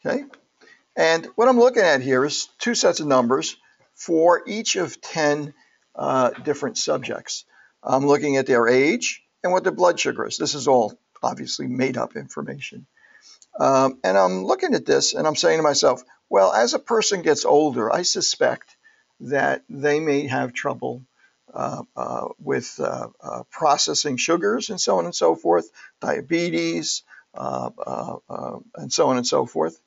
Okay, and what I'm looking at here is two sets of numbers for each of 10 different subjects. I'm looking at their age and what their blood sugar is. This is all obviously made up information. And I'm looking at this and I'm saying to myself, well, as a person gets older, I suspect that they may have trouble with processing sugars and so on and so forth, diabetes, and so on and so forth.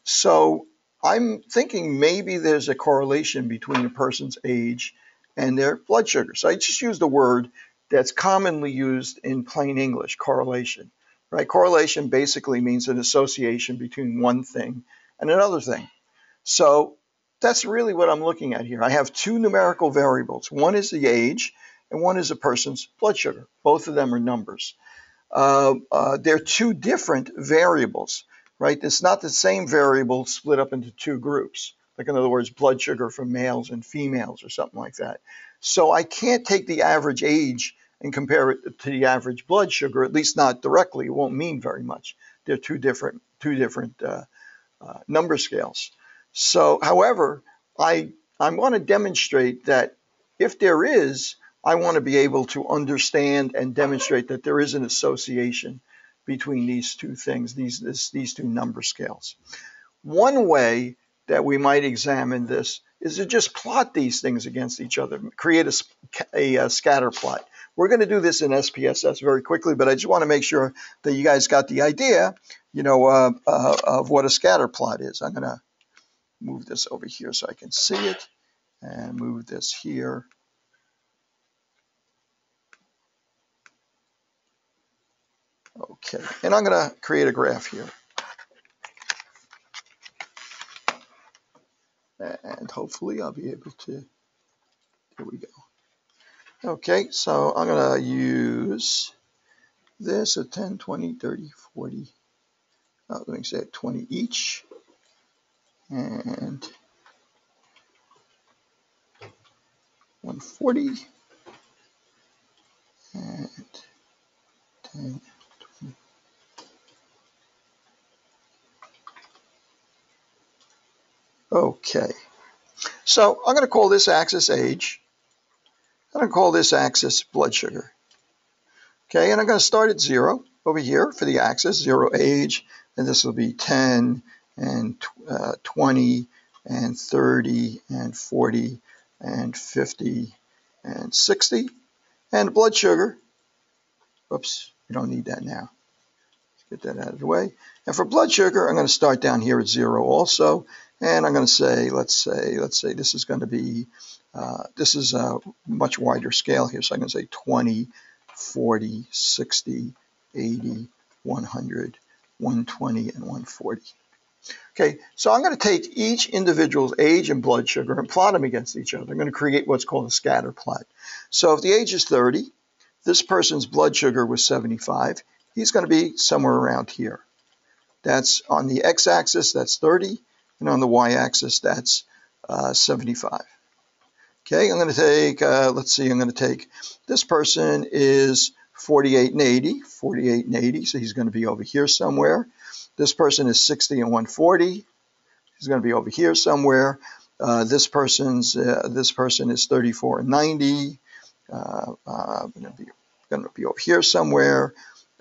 So I'm thinking maybe there's a correlation between a person's age and their blood sugar. So I just used a word that's commonly used in plain English, correlation. Right? Correlation basically means an association between one thing and another thing. So that's really what I'm looking at here. I have two numerical variables. One is the age and one is a person's blood sugar. Both of them are numbers. They're two different variables, right? It's not the same variable split up into two groups. Like in other words, blood sugar for males and females or something like that. So I can't take the average age and compare it to the average blood sugar, at least not directly. It won't mean very much. They're two different number scales. So, however, I want to demonstrate that if there is, I want to be able to understand and demonstrate that there is an association between these two things, these two number scales. One way that we might examine this is to just plot these things against each other, create a scatter plot. We're going to do this in SPSS very quickly, but I just want to make sure that you guys got the idea, of what a scatter plot is. I'm going to move this over here so I can see it, and move this here. Okay, and I'm going to create a graph here. And hopefully I'll be able to, here we go. Okay, so I'm going to use this at 10, 20, 30, 40, let me say 20 each. And 140 and 10, 20. Okay, so I'm going to call this axis age. I'm going to call this axis blood sugar. Okay, and I'm going to start at 0 over here for the axis, 0 age, and this will be 10 and 20 and 30 and 40 and 50 and 60. And blood sugar, whoops, we don't need that now. Let's get that out of the way. And for blood sugar, I'm going to start down here at 0 also. And I'm going to say, let's say this is going to be, this is a much wider scale here. So I'm going to say 20, 40, 60, 80, 100, 120, and 140. Okay, so I'm going to take each individual's age and blood sugar and plot them against each other. I'm going to create what's called a scatter plot. So if the age is 30, this person's blood sugar was 75, he's going to be somewhere around here. That's on the x-axis, that's 30, and on the y-axis, that's 75. Okay, I'm going to take, let's see, I'm going to take, this person is 48 and 80, 48 and 80, so he's going to be over here somewhere. This person is 60 and 140, he's going to be over here somewhere. This person is 34 and 90, going to be over here somewhere.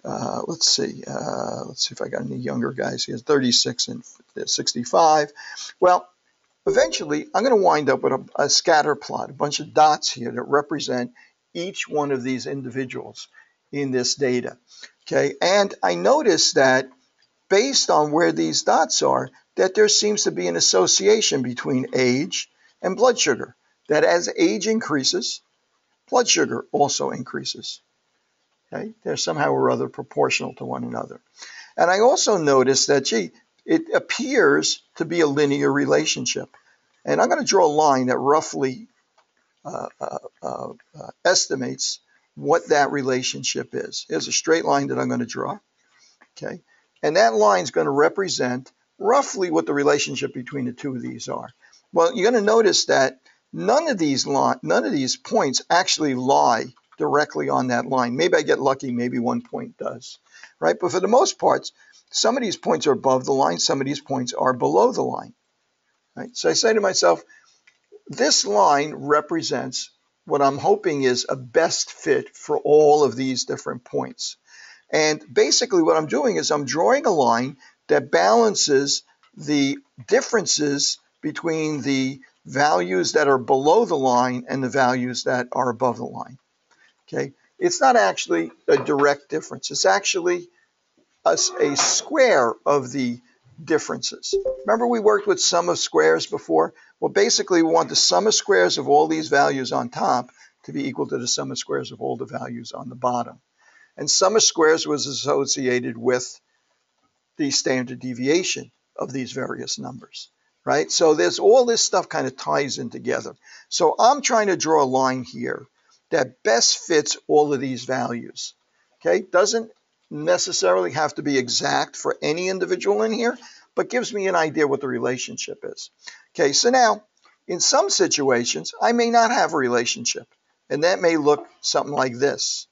Let's see if I got any younger guys here. 36 and 65. Well, eventually, I'm going to wind up with a scatter plot, a bunch of dots here that represent each one of these individuals in this data. Okay, and I notice that based on where these dots are, that there seems to be an association between age and blood sugar. That as age increases, blood sugar also increases. Okay, they're somehow or other proportional to one another. And I also noticed that, gee, it appears to be a linear relationship. And I'm going to draw a line that roughly estimates what that relationship is. Here's a straight line that I'm going to draw. Okay, and that line is going to represent roughly what the relationship between the two of these are. Well, you're going to notice that none of these points actually lie directly on that line. Maybe I get lucky, maybe one point does. right? But for the most part, some of these points are above the line, some of these points are below the line, right? So I say to myself, this line represents what I'm hoping is a best fit for all of these different points. And basically what I'm doing is I'm drawing a line that balances the differences between the values that are below the line and the values that are above the line. Okay, it's not actually a direct difference. It's actually a square of the differences. Remember we worked with sum of squares before? Well, basically we want the sum of squares of all these values on top to be equal to the sum of squares of all the values on the bottom. And sum of squares was associated with the standard deviation of these various numbers, right? So there's all this stuff kind of ties in together. So I'm trying to draw a line here that best fits all of these values, okay? Doesn't necessarily have to be exact for any individual in here, but gives me an idea what the relationship is. Okay, so now, in some situations, I may not have a relationship, and that may look something like this.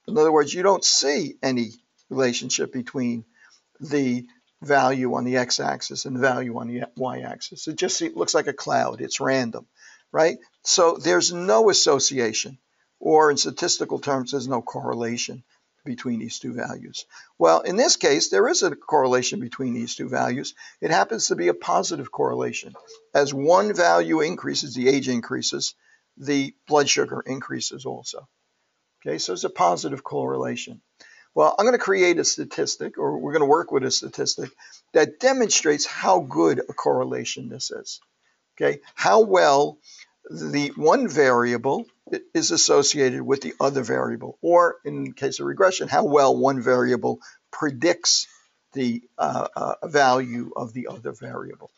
In other words, you don't see any relationship between the value on the x-axis and the value on the y-axis. It just looks like a cloud. It's random, right? So there's no association, or in statistical terms, there's no correlation between these two values. Well, in this case, there is a correlation between these two values. It happens to be a positive correlation. As one value increases, the age increases, the blood sugar increases also. Okay, so it's a positive correlation. Well, I'm going to create a statistic, or we're going to work with a statistic that demonstrates how good a correlation this is. Okay, how well the one variable is associated with the other variable, or in case of regression, how well one variable predicts the value of the other variable.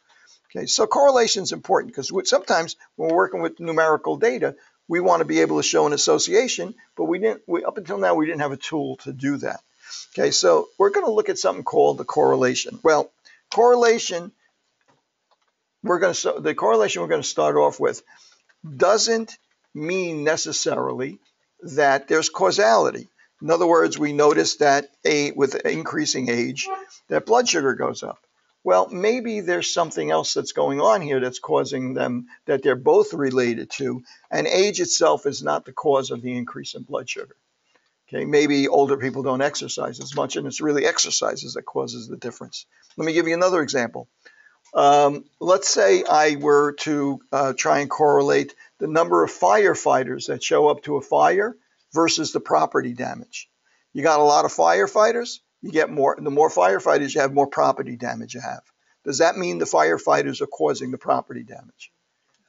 Okay, so correlation is important because sometimes when we're working with numerical data, we want to be able to show an association, but up until now we didn't have a tool to do that. Okay, so we're going to look at something called the correlation. Well, the correlation we're going to start off with doesn't mean necessarily that there's causality. In other words, we notice that with increasing age, that blood sugar goes up. Well, maybe there's something else that's going on here that's causing them, that they're both related to, and age itself is not the cause of the increase in blood sugar. Okay, maybe older people don't exercise as much, and it's really exercises that causes the difference. Let me give you another example. Let's say I were to try and correlate the number of firefighters that show up to a fire versus the property damage. You got a lot of firefighters, you get more. The more firefighters you have, more property damage you have. Does that mean the firefighters are causing the property damage?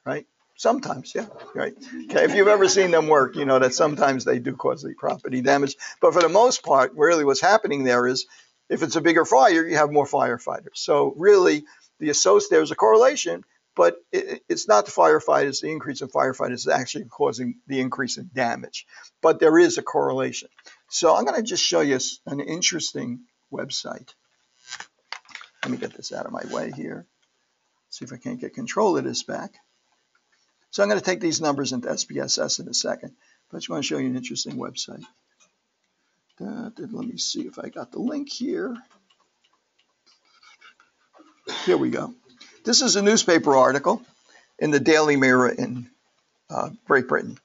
Right? Sometimes, yeah, right. Okay, if you've ever seen them work, you know that sometimes they do cause the property damage. But for the most part, really what's happening there is if it's a bigger fire, you have more firefighters. So really, there's a correlation, but it's not the firefighters, the increase in firefighters is actually causing the increase in damage. But there is a correlation. So I'm going to just show you an interesting website. Let me get this out of my way here. See if I can't get control of this back. So I'm going to take these numbers into SPSS in a second, but I just want to show you an interesting website. Let me see if I got the link here. Here we go. This is a newspaper article in the Daily Mirror in Great Britain.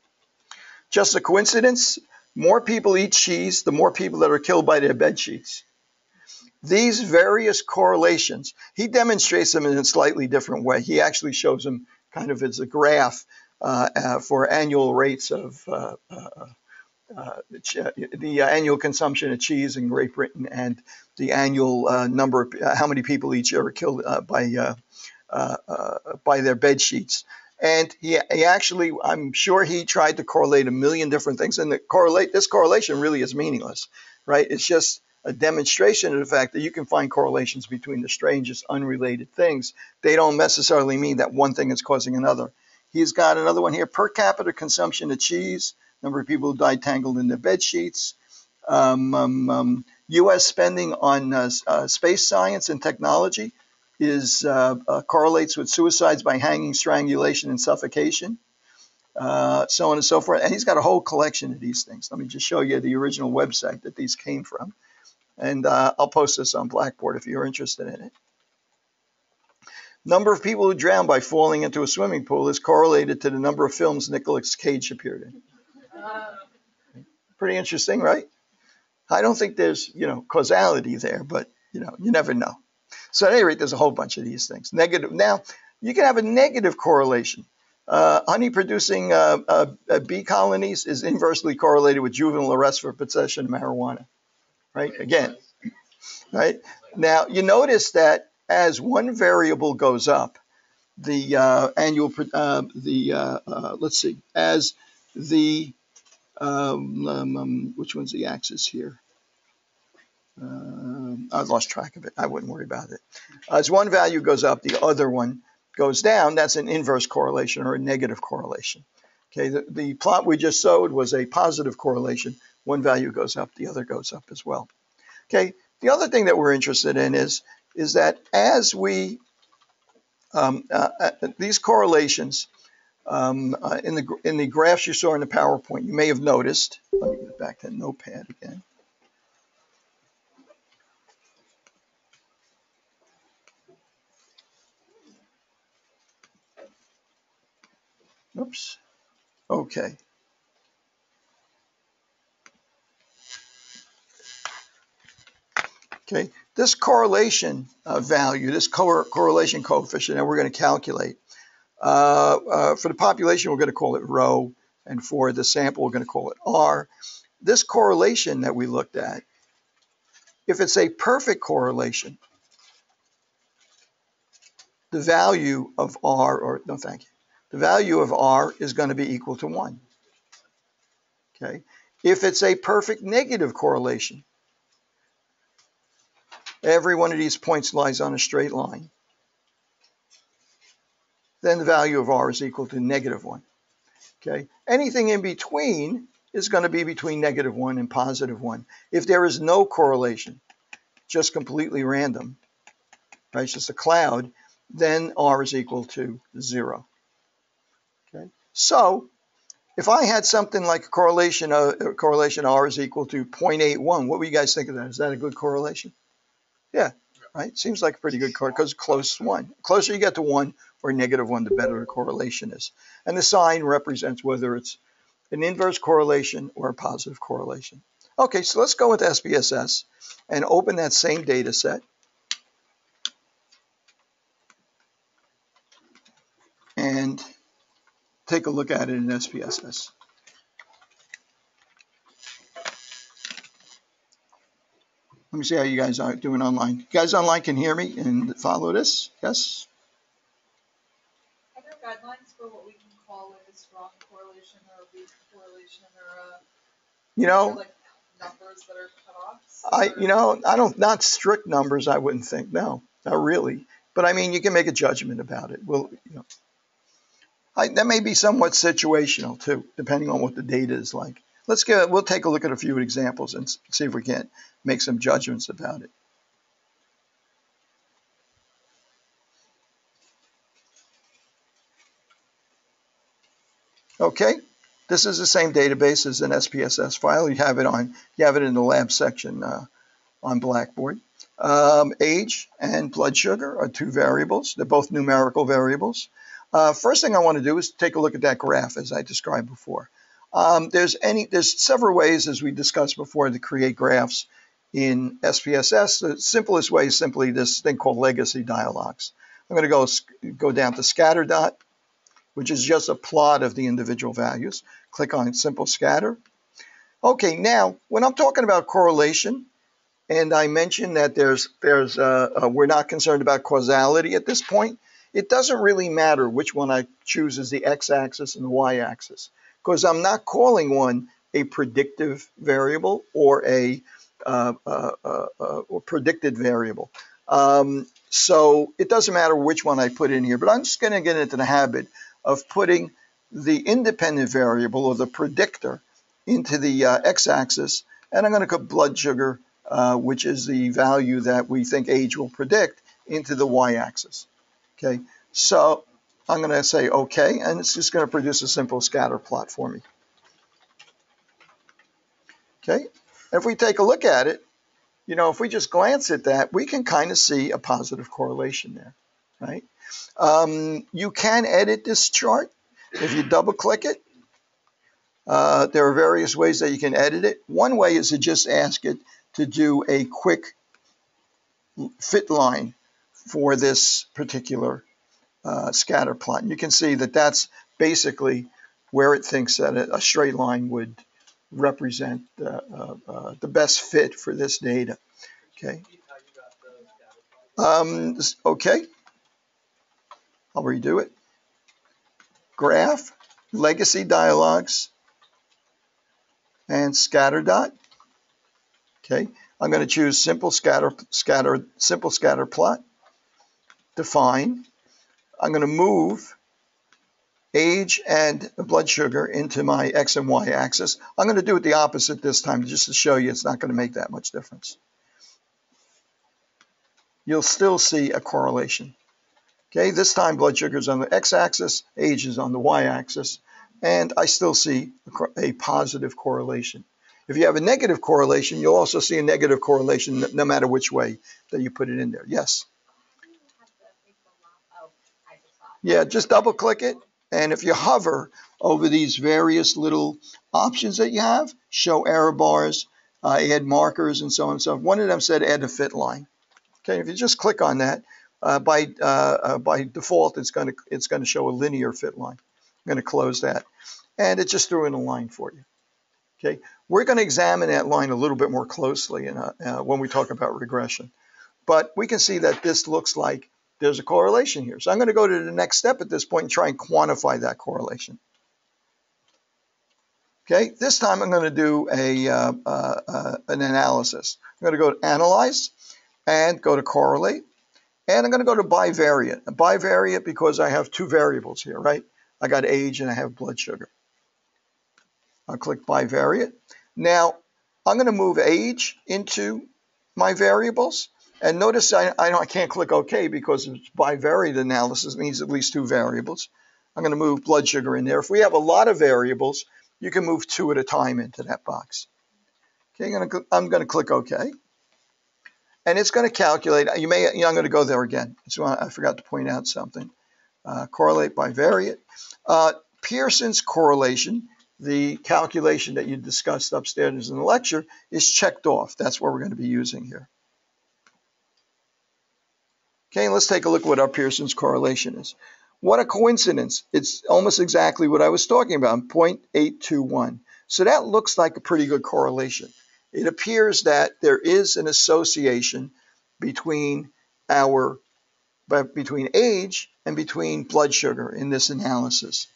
Just a coincidence? More people eat cheese, the more people that are killed by their bed sheets. These various correlations, he demonstrates them in a slightly different way. He actually shows them kind of as a graph for annual rates of the annual consumption of cheese in Great Britain and the annual number of how many people each year are killed by their bed sheets. And he actually, I'm sure he tried to correlate a million different things, and this correlation really is meaningless, right? It's just a demonstration of the fact that you can find correlations between the strangest unrelated things. They don't necessarily mean that one thing is causing another. He's got another one here, per capita consumption of cheese, number of people who died tangled in their bed sheets, U.S. spending on space science and technology correlates with suicides by hanging, strangulation, and suffocation, so on and so forth. And he's got a whole collection of these things. Let me just show you the original website that these came from. And I'll post this on Blackboard if you're interested in it. Number of people who drown by falling into a swimming pool is correlated to the number of films Nicolas Cage appeared in. Pretty interesting, right? I don't think there's, causality there, but, you never know. So at any rate, there's a whole bunch of these things. Negative. Now, you can have a negative correlation. Honey producing bee colonies is inversely correlated with juvenile arrest for possession of marijuana. Right? Again, right? Now, you notice that as one variable goes up, the let's see, as the, which one's the axis here? I've lost track of it. I wouldn't worry about it. As one value goes up, the other one goes down. That's an inverse correlation or a negative correlation. Okay, the plot we just showed was a positive correlation. One value goes up, the other goes up as well. Okay, the other thing that we're interested in is that as we, these correlations in the graphs you saw in the PowerPoint, you may have noticed, let me get back to Notepad again. Oops. Okay. Okay. This correlation value, this correlation coefficient that we're going to calculate, for the population, we're going to call it rho, and for the sample, we're going to call it R. This correlation that we looked at, if it's a perfect correlation, the value of R, or no, thank you, the value of R is going to be equal to 1. Okay. If it's a perfect negative correlation, every one of these points lies on a straight line, then the value of R is equal to -1. Okay. Anything in between is going to be between -1 and +1. If there is no correlation, just completely random, right, it's just a cloud, then R is equal to 0. Okay. So if I had something like a correlation R is equal to 0.81, what would you guys think of that? Is that a good correlation? Yeah, right? Seems like a pretty good correlation because close to 1. Closer you get to 1 or -1, the better the correlation is. And the sign represents whether it's an inverse correlation or a positive correlation. Okay, so let's go into SPSS and open that same data set. And take a look at it in SPSS. Let me see how you guys are doing online. You guys online can hear me and follow this? Yes? Are there guidelines for what we can call like a strong correlation or a weak correlation or like numbers that are cut off? Not strict numbers, I wouldn't think. No, not really. But I mean, you can make a judgment about it. Well, that may be somewhat situational too, depending on what the data is like. We'll take a look at a few examples and see if we can't make some judgments about it. Okay, this is the same database as an SPSS file. You have it in the lab section on Blackboard. Age and blood sugar are 2 variables. They're both numerical variables. First thing I want to do is take a look at that graph as I described before. There's several ways, as we discussed before, to create graphs in SPSS. The simplest way is simply this thing called legacy dialogues. I'm going to go down to scatter dot, which is just a plot of the individual values. Click on simple scatter. Okay, now when I'm talking about correlation, and I mentioned that we're not concerned about causality at this point, it doesn't really matter which one I choose as the x-axis and the y-axis, because I'm not calling one a predictive variable or a predicted variable. So it doesn't matter which one I put in here, but I'm just going to get into the habit of putting the independent variable or the predictor into the x-axis, and I'm going to put blood sugar, which is the value that we think age will predict, into the y-axis. Okay, so I'm going to say OK, and it's just going to produce a simple scatter plot for me. Okay, if we take a look at it, if we just glance at that, we can kind of see a positive correlation there, right? You can edit this chart if you double click it. There are various ways that you can edit it. One way is to just ask it to do a quick fit line for this particular scatter plot. And you can see that that's basically where it thinks that a straight line would represent the best fit for this data. Okay. Okay. I'll redo it. Graph, legacy dialogues, and scatter dot. Okay. I'm going to choose simple scatter plot. Define. I'm going to move age and blood sugar into my X and Y axis. I'm going to do it the opposite this time just to show you it's not going to make that much difference. You'll still see a correlation. Okay, this time blood sugar is on the X-axis, age is on the Y-axis, and I still see a positive correlation. If you have a negative correlation, you'll also see a negative correlation no matter which way that you put it in there. Yes? Yeah, just double click it, and if you hover over these various little options that you have, show error bars, add markers, and so on and so forth. One of them said add a fit line. Okay, if you just click on that, by default, it's going to show a linear fit line. I'm going to close that, and it just threw in a line for you. Okay, we're going to examine that line a little bit more closely when we talk about regression, but we can see that this looks like there's a correlation here. So I'm going to go to the next step at this point and try and quantify that correlation. Okay, this time I'm going to do an analysis. I'm going to go to Analyze and go to Correlate. And I'm going to go to bivariate. Bivariate because I have two variables here, right? I got age and I have blood sugar. I'll click bivariate. Now, I'm going to move age into my variables. And notice I can't click OK because it's bivariate analysis. It means at least two variables. I'm going to move blood sugar in there. If we have a lot of variables, you can move two at a time into that box. Okay, I'm going to click OK. And it's going to calculate. I'm going to go there again. So I forgot to point out something. Correlate bivariate. Pearson's correlation, the calculation that you discussed upstairs in the lecture, is checked off. That's what we're going to be using here. Okay, let's take a look at what our Pearson's correlation is. What a coincidence. It's almost exactly what I was talking about, 0.821. So that looks like a pretty good correlation. It appears that there is an association between age and between blood sugar in this analysis.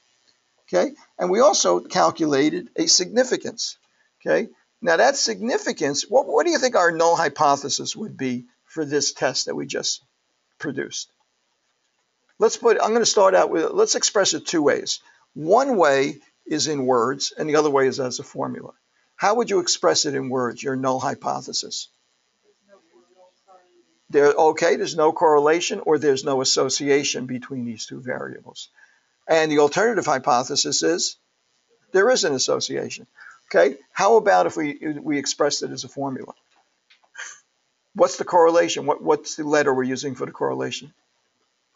Okay, and we also calculated a significance. Okay, now that significance, what do you think our null hypothesis would be for this test that we just produced? I'm going to start out with, let's express it two ways. One way is in words, and the other way is as a formula. How would you express it in words, your null hypothesis? There's no correlation or there's no association between these two variables. And the alternative hypothesis is there is an association. Okay, how about if we expressed it as a formula? What's the correlation? What's the letter we're using for the correlation?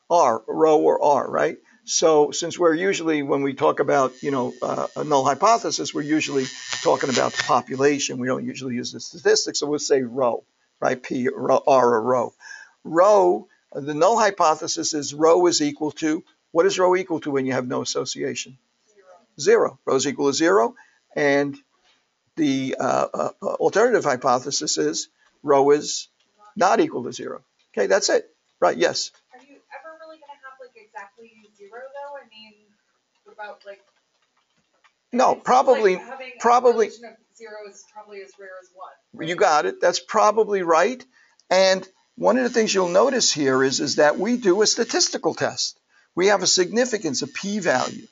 R, rho or R, right? So since we're usually, when we talk about, a null hypothesis, we're usually talking about the population. We don't usually use the statistics, so we'll say rho, right? P, R, or rho. Rho, the null hypothesis is rho is equal to, what is rho equal to when you have no association? Zero. Rho is equal to 0. And the alternative hypothesis is rho is not equal to 0. Okay, that's it. Right, yes. Are you ever really going to have exactly 0 though? I mean, about no, probably having a correlation of 0 is probably as rare as 1. Right? You got it. That's probably right. And one of the things you'll notice here is that we do a statistical test. We have a significance, a p-value.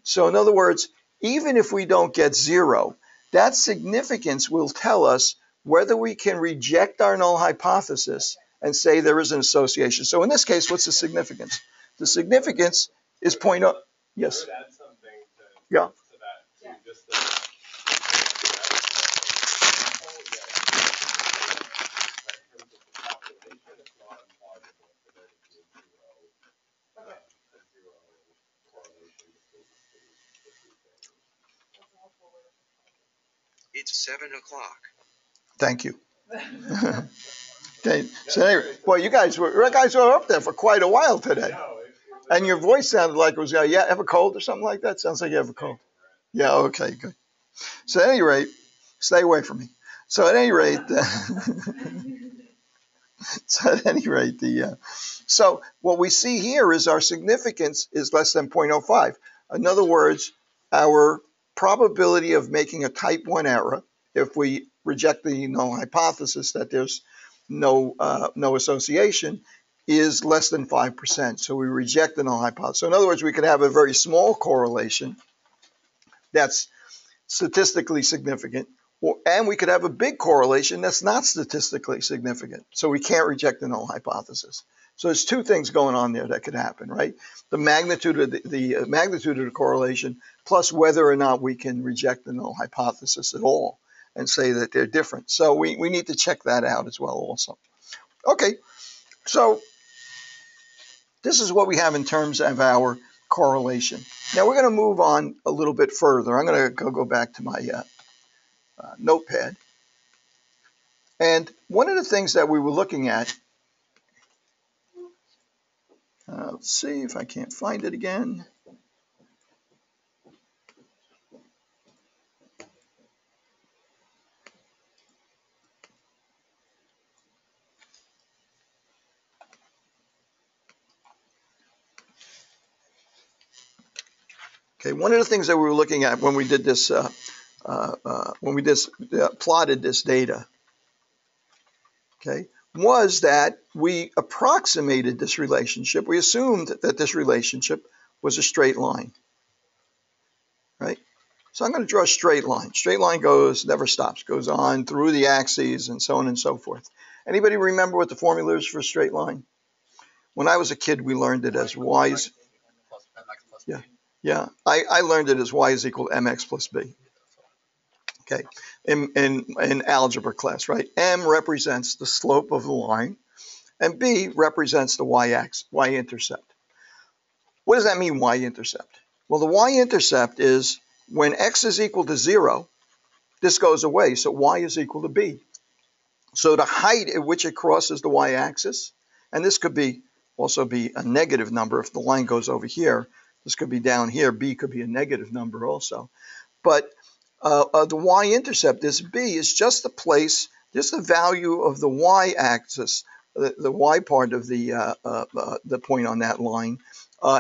So in other words, even if we don't get 0, that significance will tell us whether we can reject our null hypothesis and say there is an association. So in this case, what's the significance? The significance is point up. Yes. I would add something yeah. to that. It's 7 o'clock. Thank you. Okay, so anyway, well, you guys were up there for quite a while today. And your voice sounded like it was, yeah, have a cold or something like that? Sounds like you have a cold. Yeah, okay, good. So at any rate, stay away from me. So at any rate, so what we see here is our significance is less than 0.05. In other words, our probability of making a type 1 error, if we reject the null hypothesis that there's no association, is less than 5%. So we reject the null hypothesis. So in other words, we could have a very small correlation that's statistically significant, and we could have a big correlation that's not statistically significant. So we can't reject the null hypothesis. So there's two things going on there that could happen, right? The magnitude of the magnitude of the correlation, plus whether or not we can reject the null hypothesis at all and say that they're different. So we need to check that out as well also. Okay, so this is what we have in terms of our correlation. Now we're going to move on a little bit further. I'm going to go back to my notepad. And one of the things that we were looking at, let's see if I can't find it again. Okay, one of the things that we were looking at when we did this, plotted this data, okay, was that we approximated this relationship. We assumed that this relationship was a straight line, right? So I'm going to draw a straight line. Straight line never stops, goes on through the axes and so on and so forth. Anybody remember what the formula is for a straight line? When I was a kid, we learned it as y is, yeah. I learned it as y is equal to mx plus b. Okay, in algebra class, right? M represents the slope of the line, and b represents the y-intercept. What does that mean, y-intercept? Well, the y-intercept is when x is equal to 0, this goes away, so y is equal to b. So the height at which it crosses the y-axis, and this could also be a negative number if the line goes over here. This could be down here. B could be a negative number also. But the y-intercept, this b, is just the place, just the value of the y-axis, the y part of the point on that line,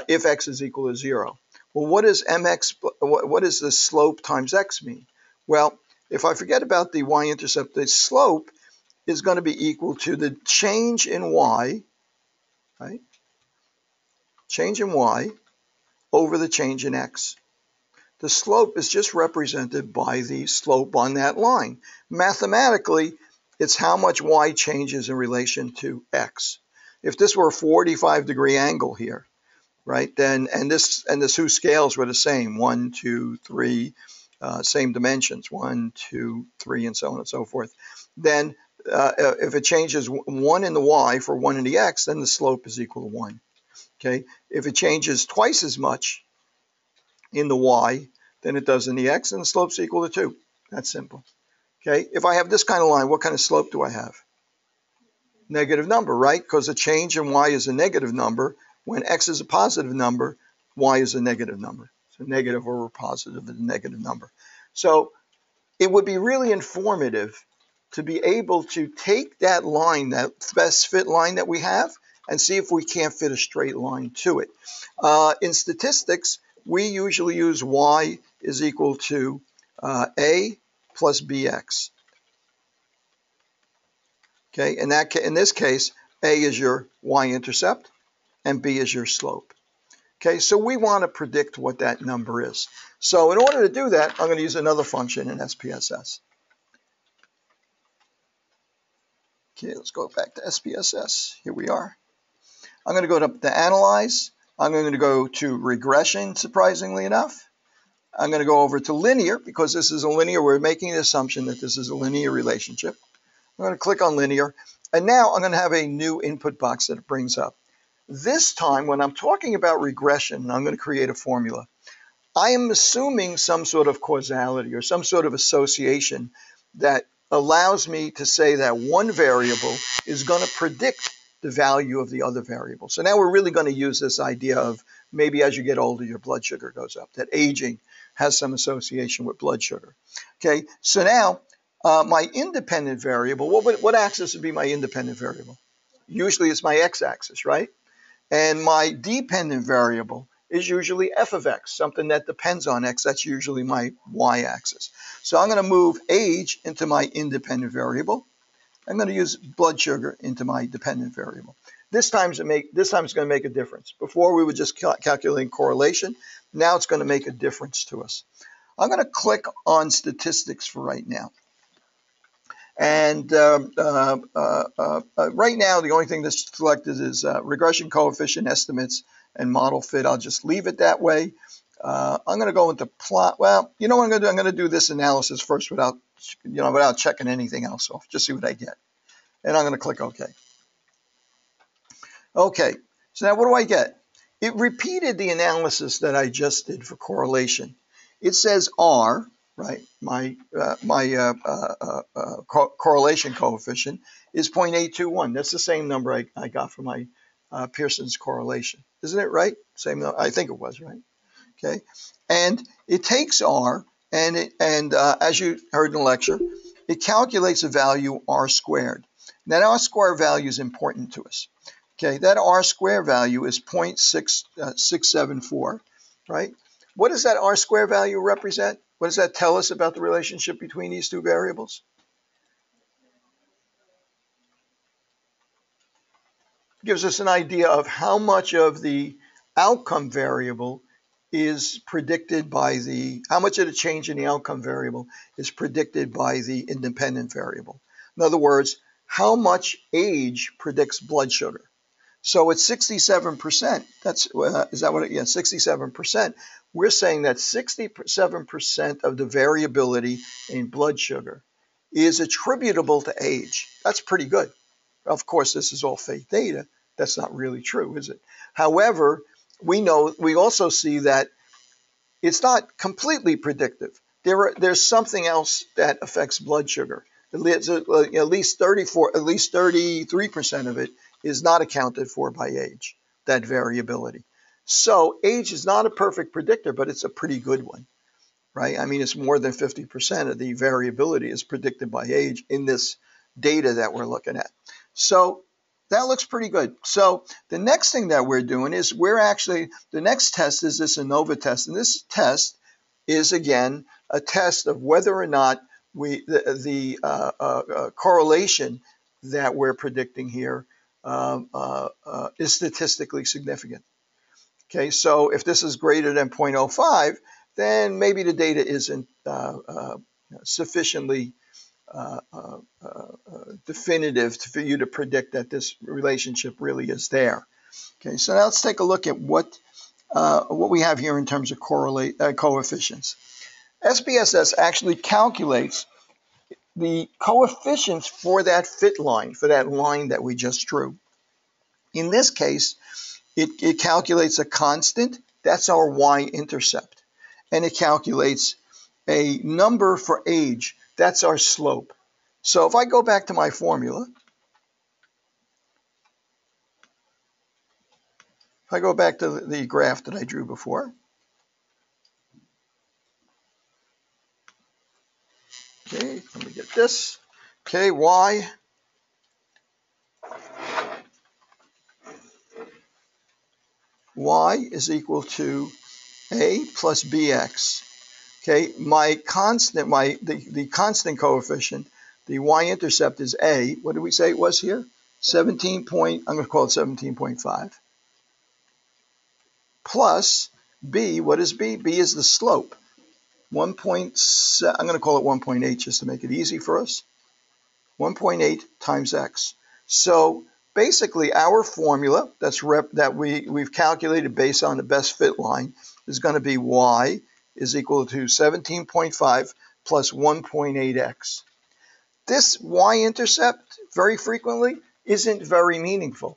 if x is equal to 0. Well, what does the slope times x mean? Well, if I forget about the y-intercept, the slope is going to be equal to the change in y, right? Change in y over the change in x. The slope is just represented by the slope on that line. Mathematically, it's how much y changes in relation to x. If this were a 45-degree angle here, right, then and the two scales were the same, 1, 2, 3, same dimensions, 1, 2, 3, and so on and so forth, then if it changes 1 in the y for 1 in the x, then the slope is equal to 1. Okay, if it changes twice as much in the y than it does in the x, then the slope's equal to 2. That's simple. Okay, if I have this kind of line, what kind of slope do I have? Negative number, right? Because the change in y is a negative number. When x is a positive number, y is a negative number. So negative over positive is a negative number. So it would be really informative to be able to take that line, that best fit line that we have, and see if we can't fit a straight line to it. In statistics, we usually use y is equal to a plus bx. Okay, in this case, a is your y-intercept and b is your slope. Okay, so we want to predict what that number is. So in order to do that, I'm going to use another function in SPSS. Okay, let's go back to SPSS. Here we are. I'm going to go to Analyze. I'm going to go to Regression, surprisingly enough. I'm going to go over to Linear, because this is a linear. We're making the assumption that this is a linear relationship. I'm going to click on Linear. And now I'm going to have a new input box that it brings up. This time, when I'm talking about regression, I'm going to create a formula. I am assuming some sort of causality or some sort of association that allows me to say that one variable is going to predict the value of the other variable. So now we're really going to use this idea of maybe as you get older, your blood sugar goes up, that aging has some association with blood sugar. Okay, so now my independent variable, what axis would be my independent variable? Usually it's my x-axis, right? And my dependent variable is usually f of x, something that depends on x. That's usually my y-axis. So I'm going to move age into my independent variable. I'm going to use blood sugar into my dependent variable. This time it's going to make a difference. Before we were just calculating correlation. Now it's going to make a difference to us. I'm going to click on statistics for right now. And right now, the only thing that's selected is regression coefficient estimates and model fit. I'll just leave it that way. I'm going to go into plot. Well, you know what I'm going to do? I'm going to do this analysis first without checking anything else off. Just see what I get. And I'm going to click OK. Okay. So now what do I get? It repeated the analysis that I just did for correlation. It says R. Right, my correlation coefficient is 0.821. That's the same number I got for my Pearson's correlation. Isn't it right? Same number. I think it was, right? Okay. And it takes R, and as you heard in the lecture, it calculates a value R squared. Now, that R squared value is important to us. Okay, that R squared value is 0.674, right? What does that R squared value represent? What does that tell us about the relationship between these two variables? It gives us an idea of how much of the outcome variable is predicted by how much of the change in the outcome variable is predicted by the independent variable. In other words, how much age predicts blood sugar. So it's 67%. Is that what it is? Yeah, 67%. We're saying that 67% of the variability in blood sugar is attributable to age. That's pretty good. Of course, this is all fake data. That's not really true, is it? However, we also see that it's not completely predictive. There's something else that affects blood sugar. At least 33% of it is not accounted for by age, that variability. So age is not a perfect predictor, but it's a pretty good one, right? I mean, it's more than 50% of the variability is predicted by age in this data that we're looking at. So that looks pretty good. So the next thing that we're doing is the next test is this ANOVA test. And this test is, again, a test of whether or not the correlation that we're predicting here is statistically significant. Okay, so if this is greater than 0.05, then maybe the data isn't sufficiently definitive for you to predict that this relationship really is there. Okay, so now let's take a look at what we have here in terms of coefficients. SPSS actually calculates the coefficients for that fit line, for that line that we just drew. In this case, it calculates a constant. That's our y-intercept. And it calculates a number for age. That's our slope. So if I go back to my formula, if I go back to the graph that I drew before, okay, let me get this. Okay, y is equal to a plus bx. Okay, my constant, the constant coefficient, the y-intercept is a. What did we say it was here? 17 point. I'm going to call it 17.5. Plus b. What is b? B is the slope. 1.7. I'm going to call it 1.8 just to make it easy for us. 1.8 times x. So basically, our formula that we've calculated based on the best fit line is going to be y is equal to 17.5 plus 1.8x. This y-intercept very frequently isn't very meaningful.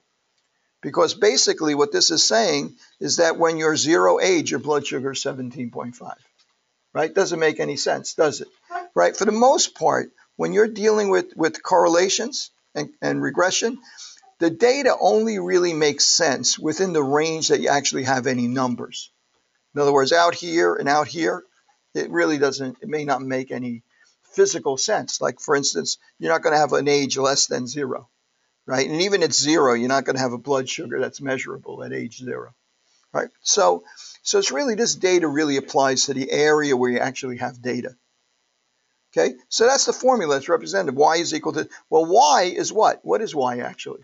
Because basically what this is saying is that when you're 0 age, your blood sugar is 17.5. Right? Doesn't make any sense, does it? Right? For the most part, when you're dealing with correlations and regression, the data only really makes sense within the range that you actually have any numbers. In other words, out here and out here, it really doesn't, it may not make any physical sense. Like, for instance, you're not going to have an age less than 0, right? And even at 0, you're not going to have a blood sugar that's measurable at age 0, right? So it's really, this data really applies to the area where you actually have data. Okay, so that's the formula that's represented. Y is equal to, well, Y is what? What is Y actually?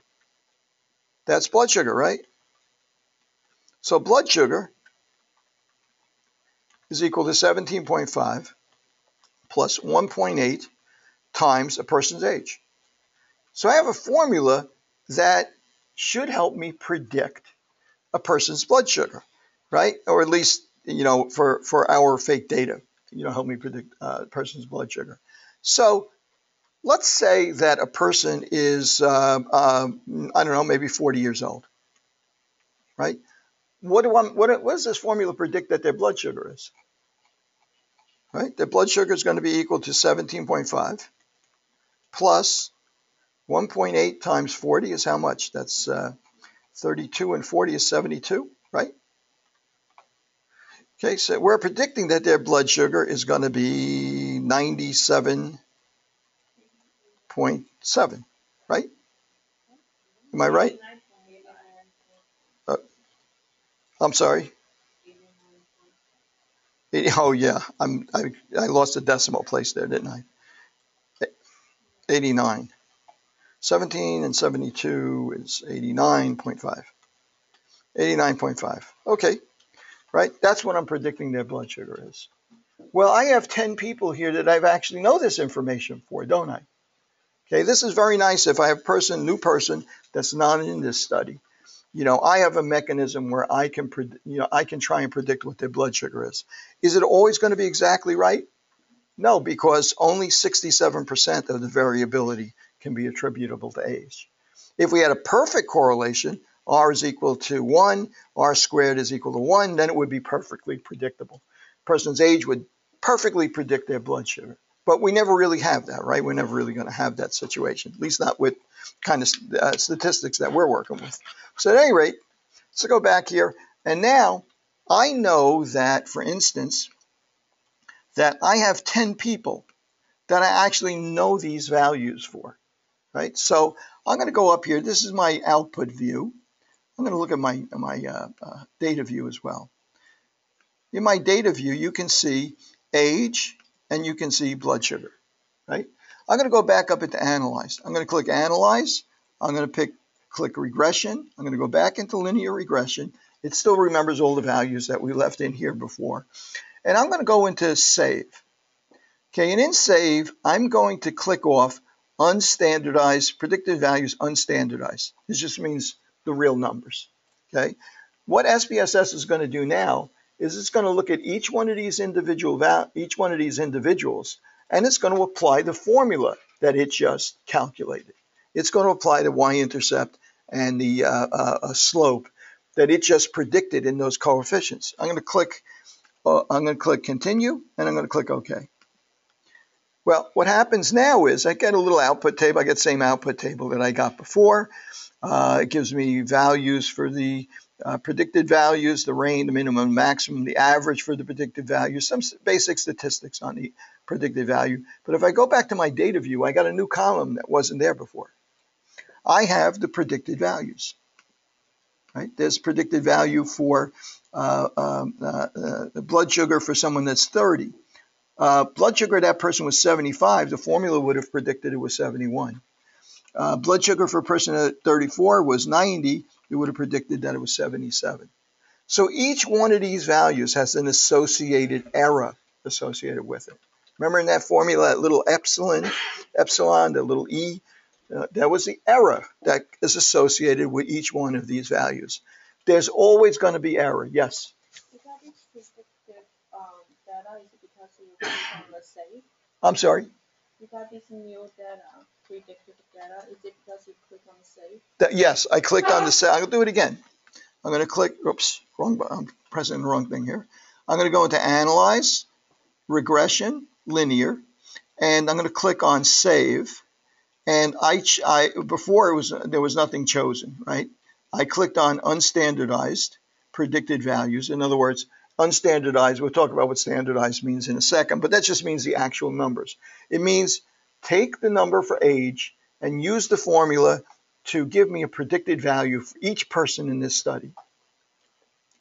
That's blood sugar, right? So blood sugar is equal to 17.5 plus 1.8 times a person's age. So I have a formula that should help me predict a person's blood sugar, right? Or at least, for our fake data, help me predict a person's blood sugar. So let's say that a person is, I don't know, maybe 40 years old, right? What does this formula predict that their blood sugar is? Right? Their blood sugar is going to be equal to 17.5 plus 1.8 times 40 is how much? That's 32, and 40 is 72, right? Okay, so we're predicting that their blood sugar is going to be 97.7, right? Am I right? I'm sorry. Oh yeah, I lost a decimal place there, didn't I? 89. 17 and 72 is 89.5. 89.5. Okay, right? That's what I'm predicting their blood sugar is. Well, I have 10 people here that I've actually know this information for, don't I? Okay, this is very nice if I have a new person that's not in this study. I have a mechanism where I can try and predict what their blood sugar is. Is it always going to be exactly right? No, because only 67% of the variability can be attributable to age. If we had a perfect correlation, R is equal to 1, R squared is equal to 1, then it would be perfectly predictable. A person's age would perfectly predict their blood sugar. But we never really have that, right? We're never really going to have that situation, at least not with kind of statistics that we're working with. So at any rate, let's go back here. And now I know that, for instance, that I have 10 people that I actually know these values for, right? So I'm going to go up here. This is my output view. I'm going to look at my data view as well. In my data view, you can see age and you can see blood sugar, right? I'm going to go back up into Analyze. I'm going to click Analyze. I'm going to click Regression. I'm going to go back into Linear Regression. It still remembers all the values that we left in here before. And I'm going to go into Save. Okay, and in Save, I'm going to click off Unstandardized, Predicted Values Unstandardized. This just means the real numbers. Okay, what SPSS is going to do now is it's going to look at each one of these individuals, and it's going to apply the formula that it just calculated. It's going to apply the y-intercept and the slope that it just predicted in those coefficients. I'm going to click Continue, and I'm going to click OK. Well, what happens now is I get a little output table. I get the same output table that I got before. It gives me values for the predicted values, the range, the minimum, maximum, the average for the predicted value, some basic statistics on the predicted value. But if I go back to my data view, I got a new column that wasn't there before. I have the predicted values. Right? There's predicted value for blood sugar for someone that's 30. Blood sugar, that person was 75. The formula would have predicted it was 71. Blood sugar for a person at 34 was 90. It would have predicted that it was 77. So each one of these values has an associated error associated with it. Remember in that formula, that little epsilon, the little e, that was the error that is associated with each one of these values. There's always going to be error. Yes? Data is because you click on the save. I'm sorry? You got this new data predicted data? Is it because you click on save? Yes, I clicked on the save. I'll do it again. I'm going to click, oops, wrong button. I'm pressing the wrong thing here. I'm going to go into Analyze, Regression, Linear, and I'm going to click on Save. And before there was nothing chosen, right? I clicked on Unstandardized, Predicted Values. In other words, unstandardized, we'll talk about what standardized means in a second, but that just means the actual numbers. It means take the number for age and use the formula to give me a predicted value for each person in this study.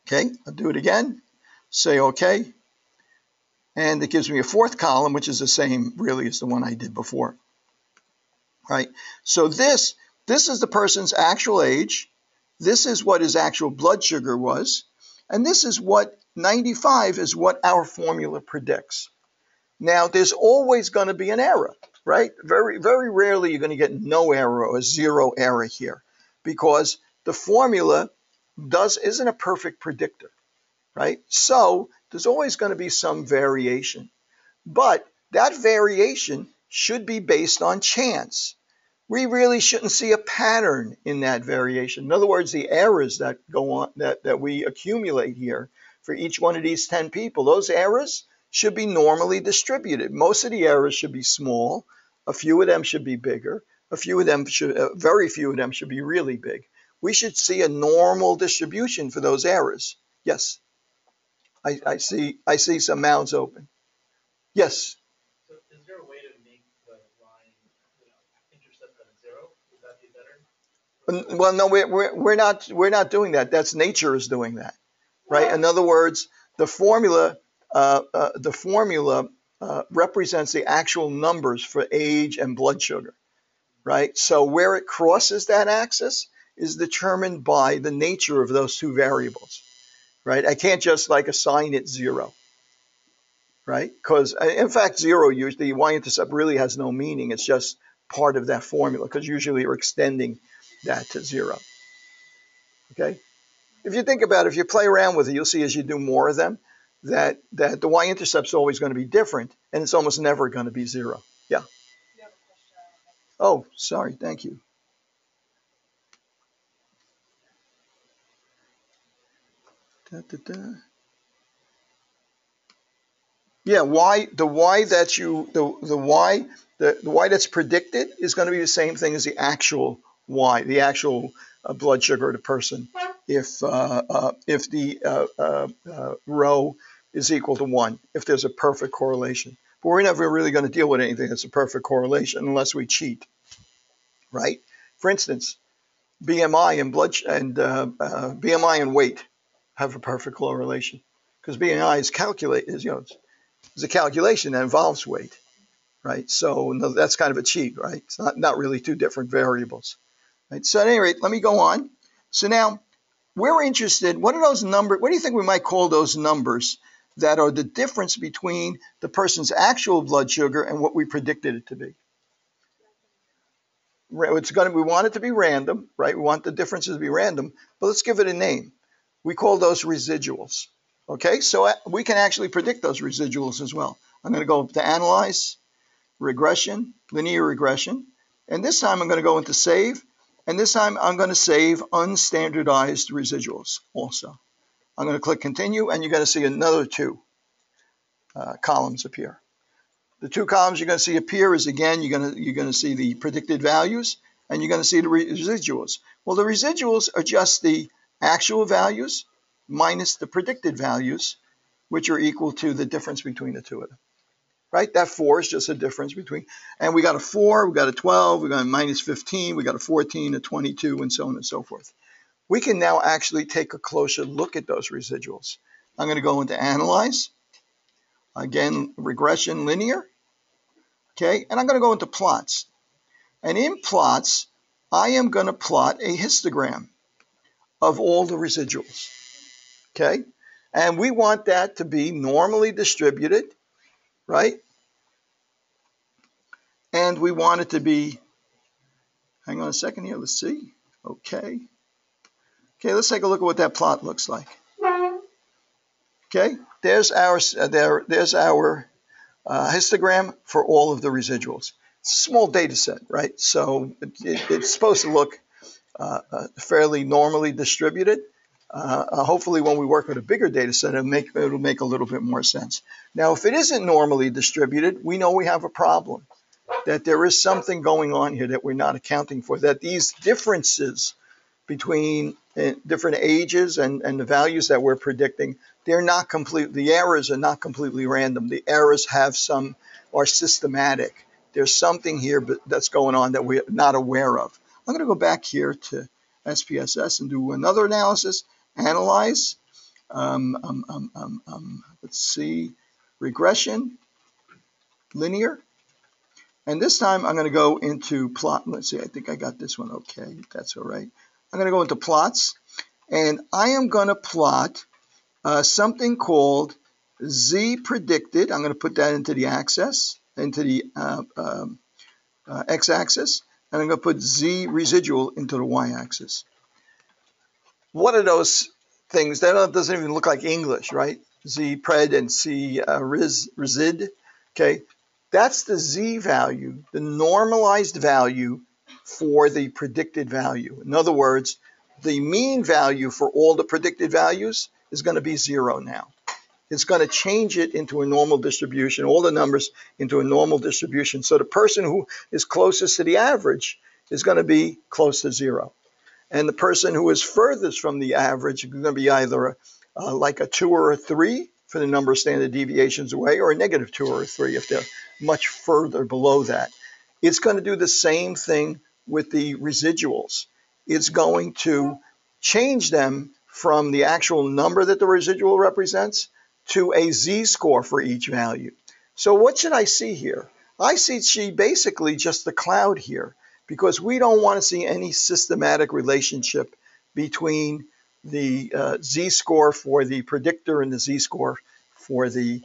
Okay, I'll do it again, say okay, and it gives me a fourth column, which is the same really as the one I did before. Right, so this is the person's actual age, this is what his actual blood sugar was, and this is what 95 is what our formula predicts. Now, there's always going to be an error, right? Very, very rarely you're going to get no error or zero error here because the formula isn't a perfect predictor, right? So there's always going to be some variation, but that variation should be based on chance. We really shouldn't see a pattern in that variation. In other words, the errors that go on that we accumulate here for each one of these 10 people, those errors should be normally distributed. Most of the errors should be small. A few of them should be bigger. A few of them should, very few of them should be really big. We should see a normal distribution for those errors. Yes, I see some mouths open. Yes. So is there a way to make the line, intercept at 0? Would that be better? Well, no, we're not doing that. That's nature is doing that, right? In other words, the formula represents the actual numbers for age and blood sugar, right? So where it crosses that axis is determined by the nature of those two variables, right? I can't just like assign it 0, right? Because in fact, 0 usually the y-intercept really has no meaning. It's just part of that formula because usually you're extending that to 0. Okay. If you think about it, if you play around with it, you'll see as you do more of them that the y-intercept is always going to be different, and it's almost never going to be 0. Yeah. Oh, sorry. Thank you. Da, da, da. Yeah, the y that's predicted is going to be the same thing as the actual y, the actual blood sugar of the person. If the rho is equal to 1, if there's a perfect correlation. But we're never really going to deal with anything that's a perfect correlation unless we cheat, right? For instance, BMI and weight have a perfect correlation because BMI is it's a calculation that involves weight, right? So that's kind of a cheat, right? It's not really two different variables, right? So at any rate, let me go on. So now we're interested, what are those numbers, what do you think we might call those numbers that are the difference between the person's actual blood sugar and what we predicted it to be? We want it to be random, right? We want the differences to be random, but let's give it a name. We call those residuals. Okay, so we can actually predict those residuals as well. I'm going to go to Analyze, Regression, Linear Regression, and this time I'm going to go into Save, and this time I'm going to save unstandardized residuals also. I'm going to click Continue, and you're going to see another 2 columns appear. The 2 columns you're going to see appear is, again, you're going to see the predicted values, and you're going to see the residuals. Well, the residuals are just the actual values minus the predicted values, which are equal to the difference between the two of them, right? That 4 is just a difference between, and we got a 4, we got a 12, we got a minus 15, we got a 14, a 22, and so on and so forth. We can now actually take a closer look at those residuals. I'm going to go into Analyze, again, Regression, Linear, okay, and I'm going to go into Plots. And in Plots, I am going to plot a histogram of all the residuals. Okay, and we want that to be normally distributed, right? And we want it to be, hang on a second here, let's see. Okay, let's take a look at what that plot looks like. Okay, there's our histogram for all of the residuals. small data set, right? So it's supposed to look fairly normally distributed. Hopefully when we work with a bigger data set, it'll make a little bit more sense. Now, if it isn't normally distributed, we know we have a problem, that there is something going on here that we're not accounting for, that these differences between different ages and the values that we're predicting, the errors are not completely random. The errors are systematic. There's something here that's going on that we're not aware of. I'm going to go back here to SPSS and do another analysis, analyze, let's see, regression, linear. And this time I'm going to go into plot. Let's see, I think I got this one okay. That's all right. I'm going to go into plots, and I am going to plot something called Z predicted. I'm going to put that into the axis, into the x-axis, and I'm going to put Z residual into the y-axis. What are those things? That doesn't even look like English, right? Z pred and C resid. Okay, that's the Z value, the normalized value for the predicted value. In other words, the mean value for all the predicted values is going to be 0 now. It's going to change it into a normal distribution, all the numbers into a normal distribution. So the person who is closest to the average is going to be close to 0. And the person who is furthest from the average is going to be either like a 2 or a 3 for the number of standard deviations away, or a negative 2 or a 3 if they're much further below that. It's going to do the same thing with the residuals. It's going to change them from the actual number that the residual represents to a z-score for each value. So what should I see here? I see basically just the cloud here, because we don't want to see any systematic relationship between the z-score for the predictor and the z-score for the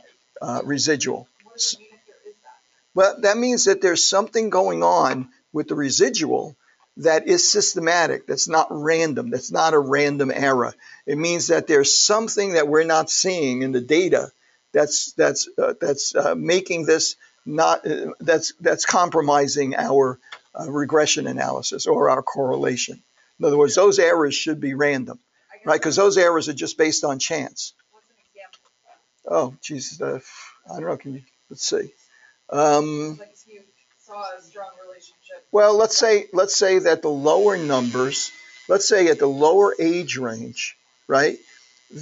residual. What does it mean if there is that? Well, that means that there's something going on with the residual that is systematic, that's not random, that's not a random error. It means that there's something that we're not seeing in the data that's making this not that's compromising our regression analysis or our correlation. In other words, those errors should be random, right? Because those errors are just based on chance. What's an example? Oh, geez, I don't know. Let's see. Like if you saw a strong relationship. Well, let's say that the lower numbers, let's say at the lower age range, right,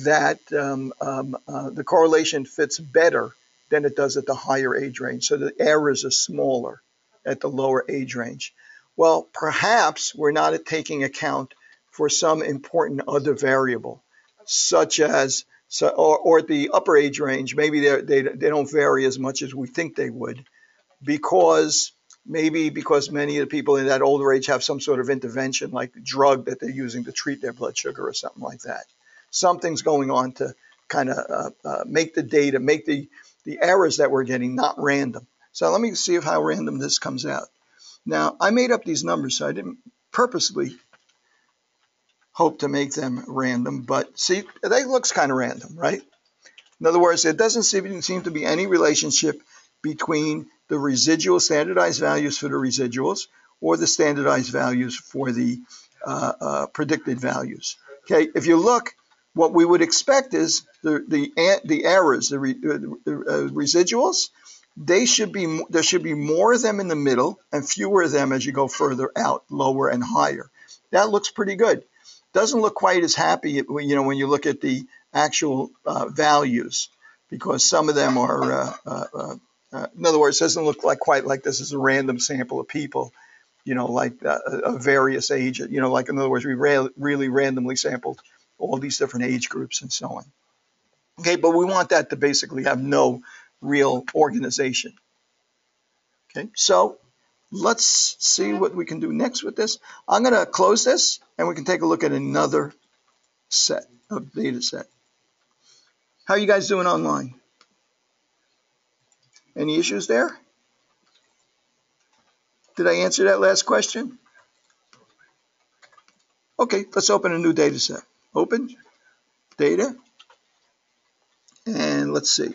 that the correlation fits better than it does at the higher age range. So the errors are smaller at the lower age range. Well, perhaps we're not taking account for some important other variable, such as, or at the upper age range, maybe they don't vary as much as we think they would, because many of the people in that older age have some sort of intervention, like a drug that they're using to treat their blood sugar or something like that. Something's going on to kind of make the data, make the errors that we're getting not random. So let me see how random this comes out. Now, I made up these numbers, so I didn't purposely hope to make them random, but see, that looks kind of random, right? In other words, there doesn't seem to be any relationship between the residual standardized values for the residuals or the standardized values for the predicted values. Okay, if you look, what we would expect is the errors, the residuals. There should be more of them in the middle and fewer of them as you go further out, lower and higher. That looks pretty good. Doesn't look quite as happy, when you look at the actual values, because some of them are, in other words, it doesn't look quite like this is a random sample of people, like of various ages, like in other words, we really randomly sampled all these different age groups and so on. Okay, but we want that to basically have no real organization. Okay, so let's see what we can do next with this. I'm going to close this, and we can take a look at another set of data set. How are you guys doing online? Any issues there? Did I answer that last question? Okay, let's open a new data set. Open, data, and let's see.